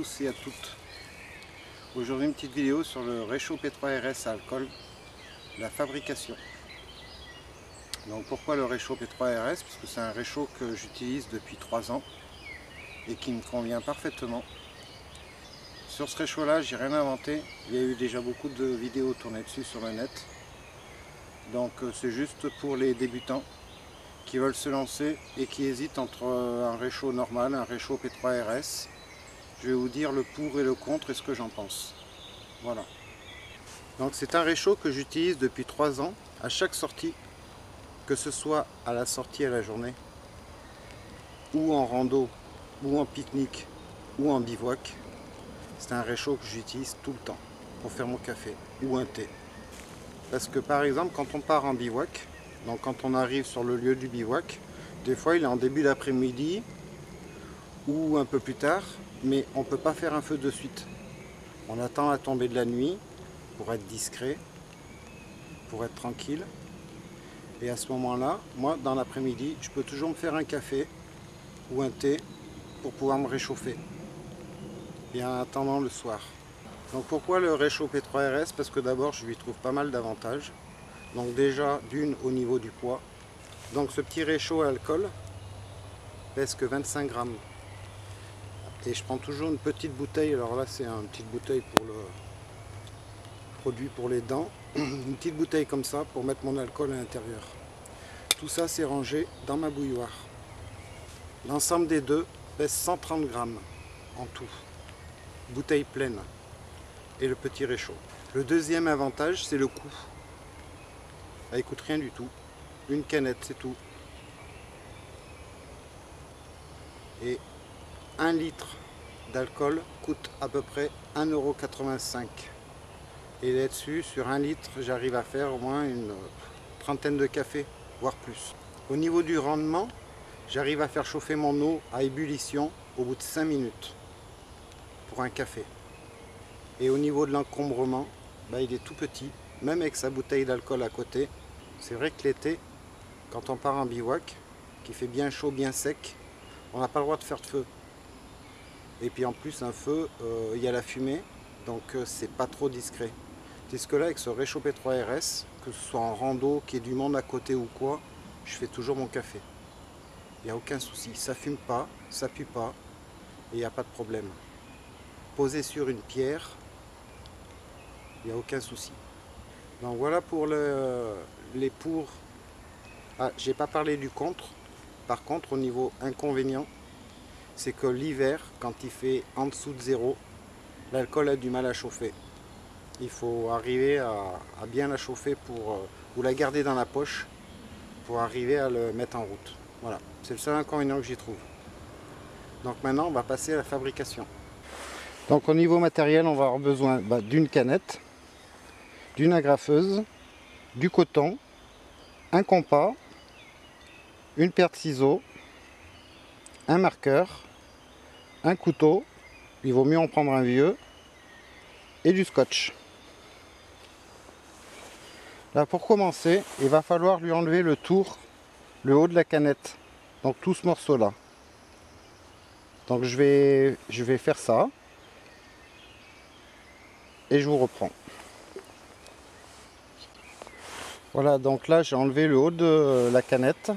tous et à toutes. Aujourd'hui une petite vidéo sur le réchaud P3RS à alcool, la fabrication. Donc pourquoi le réchaud P3RS? Parce que c'est un réchaud que j'utilise depuis 3 ans et qui me convient parfaitement. Sur ce réchaud là, j'ai rien inventé, il y a eu déjà beaucoup de vidéos tournées dessus sur le net. Donc c'est juste pour les débutants qui veulent se lancer et qui hésitent entre un réchaud normal, un réchaud P3RS. Je vais vous dire le pour et le contre et ce que j'en pense. Voilà. Donc c'est un réchaud que j'utilise depuis 3 ans à chaque sortie, que ce soit à la sortie à la journée, ou en rando, ou en pique-nique, ou en bivouac. C'est un réchaud que j'utilise tout le temps pour faire mon café ou un thé. Parce que par exemple quand on part en bivouac, donc quand on arrive sur le lieu du bivouac, des fois il est en début d'après-midi ou un peu plus tard, mais on ne peut pas faire un feu de suite. On attend la tombée de la nuit pour être discret, pour être tranquille. Et à ce moment-là, moi dans l'après-midi, je peux toujours me faire un café ou un thé pour pouvoir me réchauffer. Et en attendant le soir. Donc pourquoi le réchaud P3RS? Parce que d'abord je lui trouve pas mal d'avantages. Donc déjà d'une au niveau du poids. Donc ce petit réchaud à alcool pèse que 25 grammes. Et je prends toujours une petite bouteille, alors là c'est une petite bouteille pour le produit pour les dents. Une petite bouteille comme ça pour mettre mon alcool à l'intérieur. Tout ça c'est rangé dans ma bouilloire. L'ensemble des deux pèse 130 grammes en tout. Bouteille pleine. Et le petit réchaud. Le deuxième avantage c'est le coût. Elle coûte rien du tout. Une canette c'est tout. Et 1 litre d'alcool coûte à peu près 1,85 €. Et là-dessus, sur 1 litre, j'arrive à faire au moins une trentaine de cafés, voire plus. Au niveau du rendement, j'arrive à faire chauffer mon eau à ébullition au bout de 5 minutes pour un café. Et au niveau de l'encombrement, il est tout petit, même avec sa bouteille d'alcool à côté. C'est vrai que l'été, quand on part en bivouac, qui fait bien chaud, bien sec, on n'a pas le droit de faire de feu. Et puis en plus un feu, il y a la fumée, donc c'est pas trop discret. Tandis que là avec ce réchaud P3RS, que ce soit en rando, qu'il y ait du monde à côté ou quoi, je fais toujours mon café. Il n'y a aucun souci, ça fume pas, ça pue pas, et il n'y a pas de problème. Posé sur une pierre, il n'y a aucun souci. Donc voilà pour les pour. Ah, j'ai pas parlé du contre. Par contre au niveau inconvénient, c'est que l'hiver, quand il fait en dessous de 0, l'alcool a du mal à chauffer. Il faut arriver à bien la chauffer ou la garder dans la poche pour arriver à le mettre en route. Voilà, c'est le seul inconvénient que j'y trouve. Donc maintenant, on va passer à la fabrication. Donc au niveau matériel, on va avoir besoin d'une canette, d'une agrafeuse, du coton, un compas, une paire de ciseaux, un marqueur, un couteau, il vaut mieux en prendre un vieux, et du scotch. Là pour commencer, il va falloir lui enlever le haut de la canette, donc tout ce morceau là. Donc je vais faire ça, et je vous reprends. Voilà, donc là j'ai enlevé le haut de la canette,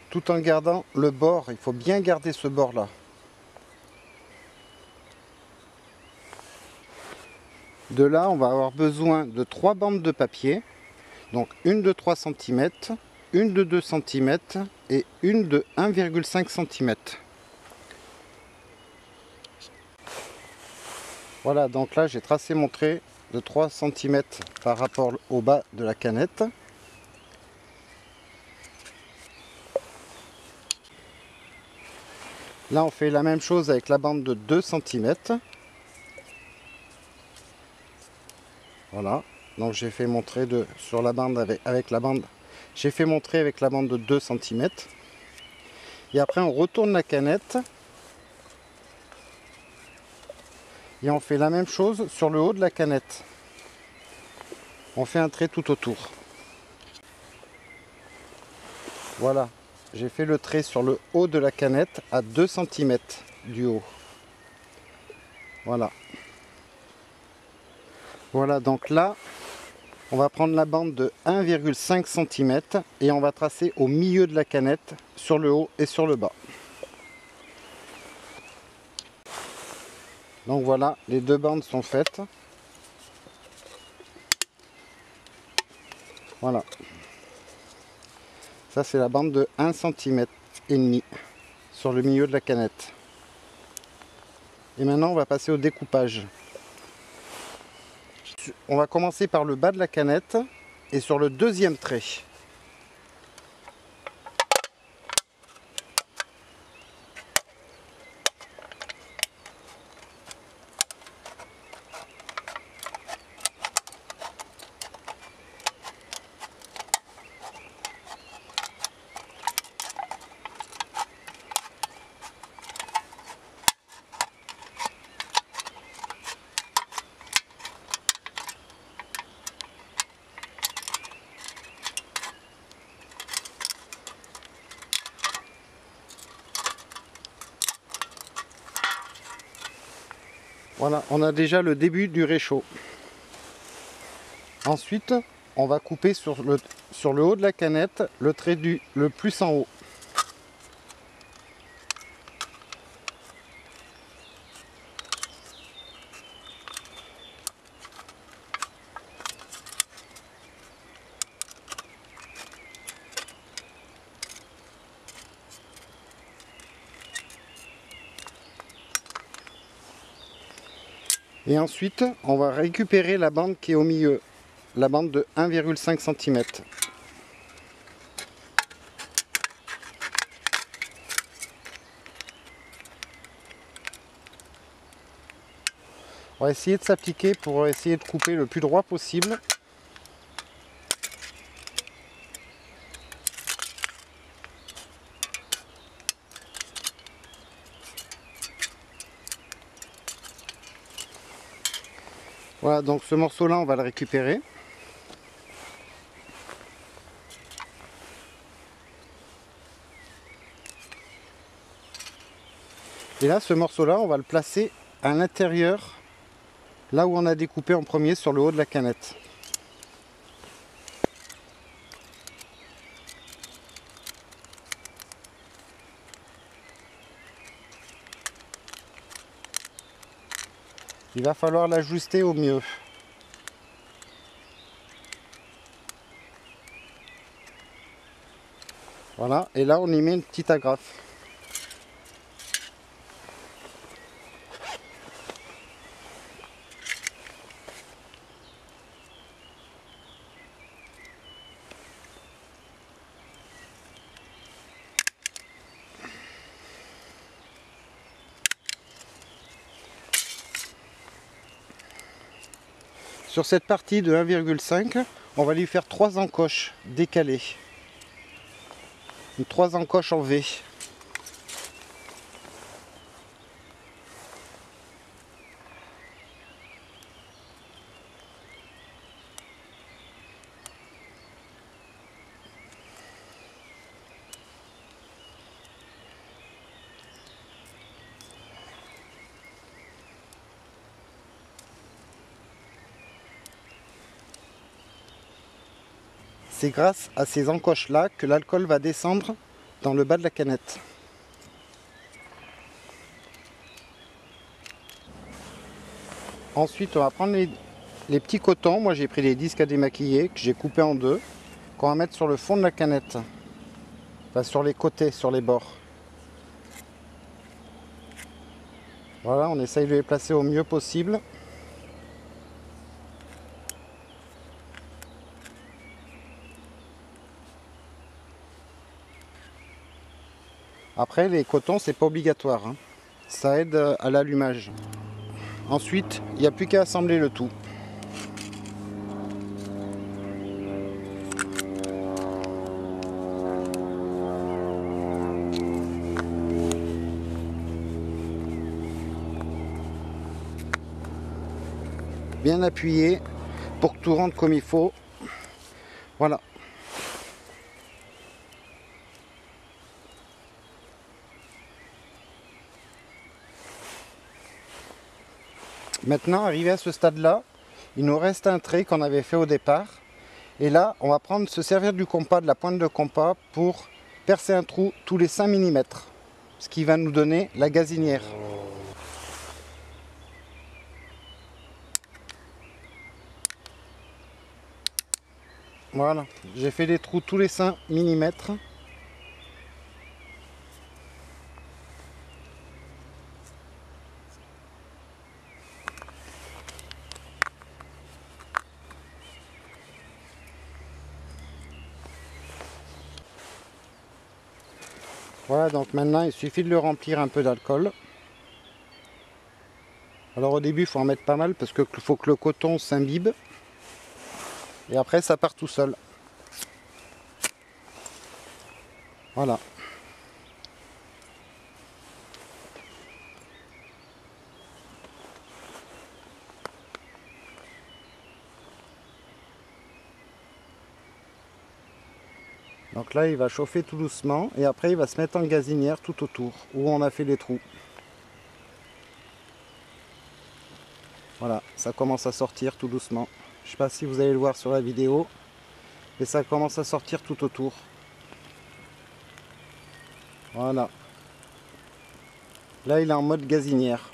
tout en gardant le bord, il faut bien garder ce bord là. De là, on va avoir besoin de 3 bandes de papier. Donc une de 3 cm, une de 2 cm et une de 1,5 cm. Voilà, donc là j'ai tracé mon trait de 3 cm par rapport au bas de la canette. Là on fait la même chose avec la bande de 2 cm. Voilà, donc j'ai fait mon trait sur la bande avec la bande. J'ai fait mon trait avec la bande de 2 cm. Et après on retourne la canette. Et on fait la même chose sur le haut de la canette. On fait un trait tout autour. Voilà, j'ai fait le trait sur le haut de la canette à 2 cm du haut. Voilà. Voilà, donc là, on va prendre la bande de 1,5 cm et on va tracer au milieu de la canette, sur le haut et sur le bas. Donc voilà, les deux bandes sont faites. Voilà. Ça, c'est la bande de 1,5 cm sur le milieu de la canette. Et maintenant, on va passer au découpage. On va commencer par le bas de la canette et sur le deuxième trait. Voilà, on a déjà le début du réchaud. Ensuite, on va couper sur le haut de la canette le trait le plus en haut. Et ensuite, on va récupérer la bande qui est au milieu, la bande de 1,5 cm. On va essayer de s'appliquer pour essayer de couper le plus droit possible. Voilà, donc ce morceau-là, on va le récupérer. Et là, ce morceau-là, on va le placer à l'intérieur, là où on a découpé en premier sur le haut de la canette. Il va falloir l'ajuster au mieux. Voilà, et là on y met une petite agrafe. Sur cette partie de 1,5, on va lui faire 3 encoches décalées. 3 encoches en V. C'est grâce à ces encoches-là que l'alcool va descendre dans le bas de la canette. Ensuite, on va prendre les petits cotons. Moi, j'ai pris les disques à démaquiller que j'ai coupés en deux, qu'on va mettre sur le fond de la canette. Enfin, sur les côtés, sur les bords. Voilà, on essaye de les placer au mieux possible. Après, les cotons, c'est pas obligatoire, hein. Ça aide à l'allumage. Ensuite, il n'y a plus qu'à assembler le tout. Bien appuyé pour que tout rentre comme il faut. Voilà. Maintenant, arrivé à ce stade-là, il nous reste un trait qu'on avait fait au départ. Et là, on va se servir du compas, de la pointe de compas, pour percer un trou tous les 5 mm. Ce qui va nous donner la gazinière. Voilà, j'ai fait des trous tous les 5 mm. Voilà, donc maintenant il suffit de le remplir un peu d'alcool. Alors au début il faut en mettre pas mal parce qu'il faut que le coton s'imbibe. Et après ça part tout seul. Voilà. Donc là il va chauffer tout doucement et après il va se mettre en gazinière tout autour où on a fait les trous. Voilà, ça commence à sortir tout doucement. Je ne sais pas si vous allez le voir sur la vidéo, mais ça commence à sortir tout autour. Voilà. Là il est en mode gazinière.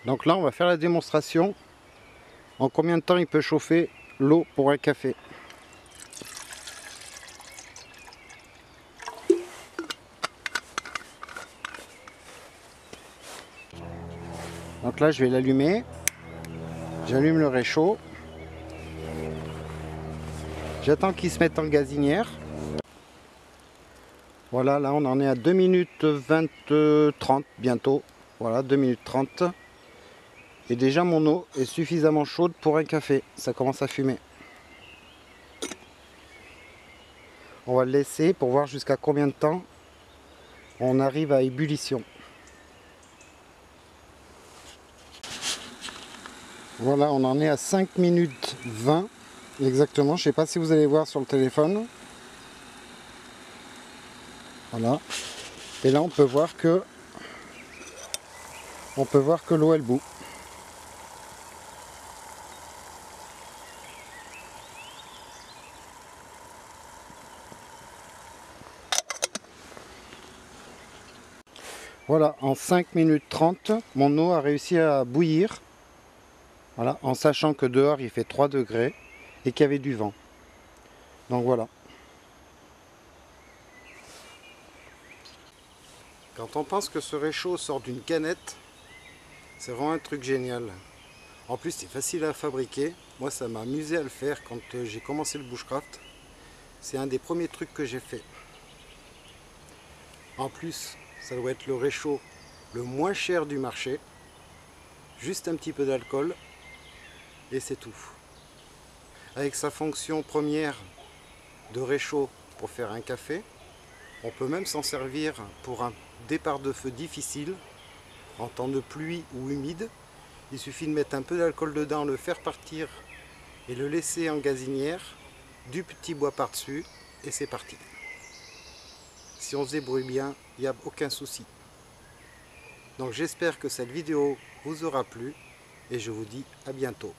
Donc là on va faire la démonstration en combien de temps il peut chauffer l'eau pour un café. Donc là je vais l'allumer. J'allume le réchaud. J'attends qu'il se mette en gazinière. Voilà, là on en est à 2 minutes 30 bientôt. Voilà, 2 minutes 30. Et déjà mon eau est suffisamment chaude pour un café. Ça commence à fumer. On va le laisser pour voir jusqu'à combien de temps on arrive à ébullition. Voilà, on en est à 5 minutes 20 exactement. Je ne sais pas si vous allez voir sur le téléphone. Voilà. Et là on peut voir que l'eau elle bout. Voilà, en 5 minutes 30, mon eau a réussi à bouillir. Voilà, en sachant que dehors il fait 3 degrés et qu'il y avait du vent. Donc voilà. Quand on pense que ce réchaud sort d'une canette, c'est vraiment un truc génial. En plus c'est facile à fabriquer. Moi ça m'a amusé à le faire quand j'ai commencé le bushcraft. C'est un des premiers trucs que j'ai fait. En plus, ça doit être le réchaud le moins cher du marché. Juste un petit peu d'alcool et c'est tout. Avec sa fonction première de réchaud pour faire un café, on peut même s'en servir pour un départ de feu difficile, en temps de pluie ou humide. Il suffit de mettre un peu d'alcool dedans, le faire partir et le laisser en gazinière, du petit bois par-dessus et c'est parti. Si on se débrouille bien, il n'y a aucun souci. Donc j'espère que cette vidéo vous aura plu et je vous dis à bientôt.